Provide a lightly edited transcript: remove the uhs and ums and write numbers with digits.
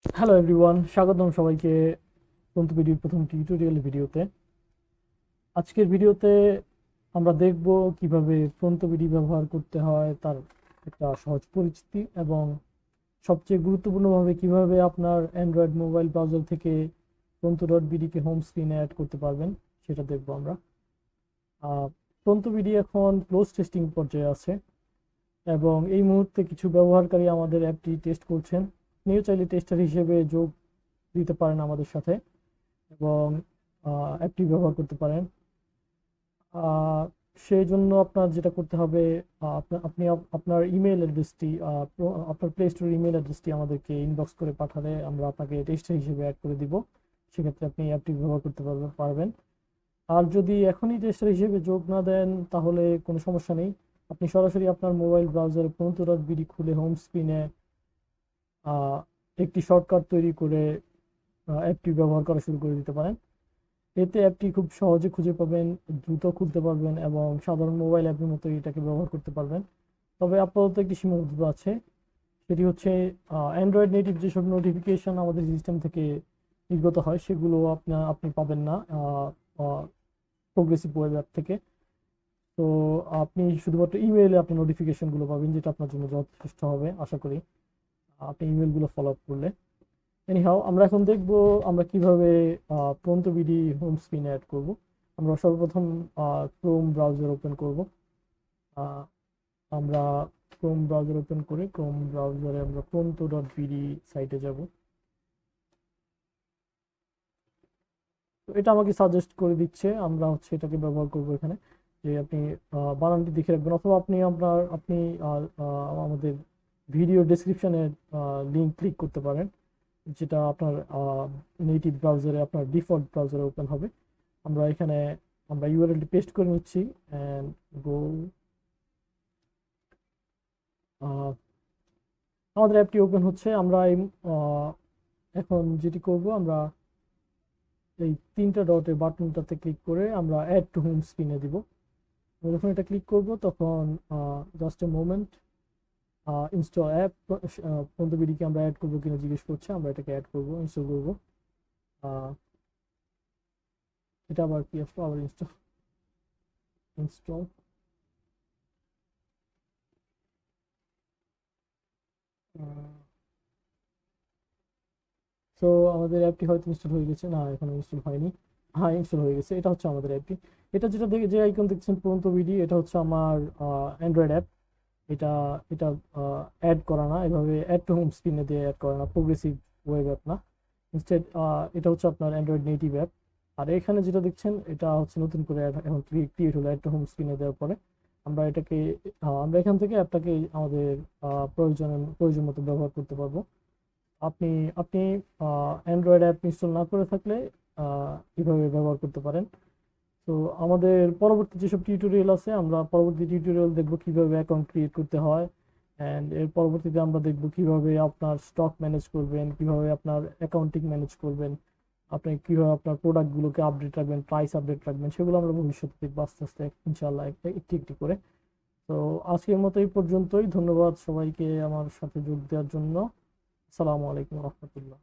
Hello everyone, স্বাগতম সবাইকে প্রথম ভিডিওর প্রথম টিউটোরিয়াল ভিডিওতে। আজকের ভিডিওতে আমরা দেখব কিভাবে ফ্রন্টবিডি ব্যবহার করতে হয়, তার একটা সহজ পরিচিতি এবং সবচেয়ে গুরুত্বপূর্ণভাবে কিভাবে আপনার অ্যান্ড্রয়েড মোবাইল ব্রাউজার থেকে ফ্রন্টো.বিডিকে হোম স্ক্রিনে অ্যাড করতে পারবেন সেটা দেখব আমরা। ফ্রন্টোবিডি এখন ক্লোজ টেস্টিং পর্যায়ে আছে এবং এই মুহূর্তে কিছু ব্যবহারকারী আমাদের অ্যাপটি টেস্ট করছেন। আপনিও চাইলে টেস্টার হিসেবে যোগ দিতে পারেন আমাদের সাথে এবং অ্যাপটি ব্যবহার করতে পারেন। আহ, সেই জন্য আপনার যেটা করতে হবে, আপনার ইমেল অ্যাড্রেসটি, আপনার প্লে স্টোর ইমেল অ্যাড্রেসটি আমাদেরকে ইনবক্স করে পাঠালে আমরা আপনাকে টেস্টার হিসেবে অ্যাড করে দিব। সেক্ষেত্রে আপনি অ্যাপটি ব্যবহার করতে পারবেন। আর যদি এখনই টেস্টার হিসেবে যোগ না দেন তাহলে কোনো সমস্যা নেই। আপনি সরাসরি আপনার মোবাইল ব্রাউজারে প্রন্টো.বিডি খুলে হোম স্ক্রিনে একটি শর্টকাট তৈরি করে অ্যাপটি ব্যবহার করা শুরু করে দিতে পারেন। এতে অ্যাপটি খুব সহজে খুঁজে পাবেন, দ্রুত খুলতে পারবেন এবং সাধারণ মোবাইল অ্যাপের মতো এটাকে ব্যবহার করতে পারবেন। তবে আপাতত একটি সীমাবদ্ধতা আছে, সেটি হচ্ছে অ্যান্ড্রয়েড নেটিভ যেসব নোটিফিকেশন আমাদের সিস্টেম থেকে নির্গত হয় সেগুলো আপনি পাবেন না প্রোগ্রেসিভ ওয়েব অ্যাপ থেকে। তো আপনি শুধুমাত্র ইমেইলে আপনি নোটিফিকেশনগুলো পাবেন, যেটা আপনার জন্য যথেষ্ট হবে আশা করি আপনি ইমেলগুলো ফলো আপ করলে। এনিহাও আমরা এখন দেখব আমরা কিভাবে প্রন্তবিডি হোম স্ক্রিনে অ্যাড করব। আমরা সর্বপ্রথম ক্রোম ব্রাউজার ওপেন করব। আহ, আমরা ক্রোম ব্রাউজার ওপেন করে ক্রোম ব্রাউজারে আমরা প্রন্ত.বিডি সাইটে যাব। তো এটা আমাকে সাজেস্ট করে দিচ্ছে, আমরা হচ্ছে এটাকে ব্যবহার করব এখানে। যে আপনি বানানটি দেখে রাখবেন, অথবা আপনি আমাদের ভিডিও ডেসক্রিপশনে লিঙ্ক ক্লিক করতে পারেন, যেটা আপনার নেটিভ ব্রাউজারে আপনার ডিফল্ট ব্রাউজারে ওপেন হবে। আমরা এখানে আমরা ইউআরএলটি পেস্ট করে নিচ্ছি অ্যান্ড গো। আমাদের অ্যাপটি ওপেন হচ্ছে। আমরা এখন যেটি করব, আমরা এই তিনটা ডটের বাটনটাতে ক্লিক করে আমরা অ্যাড টু হোম স্ক্রিনে দিব। যখন এটা ক্লিক করব তখন just a moment, install app পন্তবিডিকে আমরা অ্যাড করবো কিনা জিজ্ঞেস করছে। আমরা এটাকে অ্যাড করব, ইনস্টল করবো। আহ, এটা আবার কি আসলো, আবার ইনস্টল ইনস্টল সো আমাদের অ্যাপটি হয়তো ইনস্টল হয়ে গেছে, না এখনো ইনস্টল হয়নি। হ্যাঁ, ইনস্টল হয়ে গেছে। এটা হচ্ছে আমাদের অ্যাপটি। এটা যেটা দেখে যে আইকন দেখছেন প্রন্তবিডি, এটা হচ্ছে আমার অ্যান্ড্রয়েড অ্যাপ। এটা এটা অ্যাড করা না, এভাবে অ্যাড টু হোম স্ক্রিনে দিয়ে অ্যাড করা না, প্রোগ্রেসিভ ওয়েব অ্যাপ না। ইনস্টেড এটা হচ্ছে আপনার অ্যান্ড্রয়েড নেটিভ অ্যাপ। আর এখানে যেটা দেখছেন এটা হচ্ছে নতুন করে এখন ক্রিয়েট হলো অ্যাড টু হোম স্ক্রিনে দেওয়ার পরে। আমরা এটাকে আমরা এখান থেকে অ্যাপটাকে আমাদের প্রয়োজন মতো ব্যবহার করতে পারবো। আপনি আপনি অ্যান্ড্রয়েড অ্যাপ ইনস্টল না করে থাকলে এভাবে ব্যবহার করতে পারেন। তো আমাদের পরবর্তী যেসব টিউটোরিয়াল আছে, আমরা পরবর্তী টিউটোরিয়াল দেখব কিভাবে অ্যাকাউন্ট ক্রিয়েট করতে হয়। অ্যান্ড এর পরবর্তীতে আমরা দেখব কিভাবে আপনার স্টক ম্যানেজ করবেন, কিভাবে আপনার অ্যাকাউন্টিং ম্যানেজ করবেন, আপনি কিভাবে আপনার প্রোডাক্টগুলোকে আপডেট রাখবেন, প্রাইস আপডেট রাখবেন। সেগুলো আমরা ভবিষ্যতে দেখবো আস্তে আস্তে ইনশাল্লাহ একটি একটি করে। তো আজকের মতো এই পর্যন্তই। ধন্যবাদ সবাইকে আমার সাথে যোগ দেওয়ার জন্য। আসসালামু আলাইকুম রহমতুল্লাহ।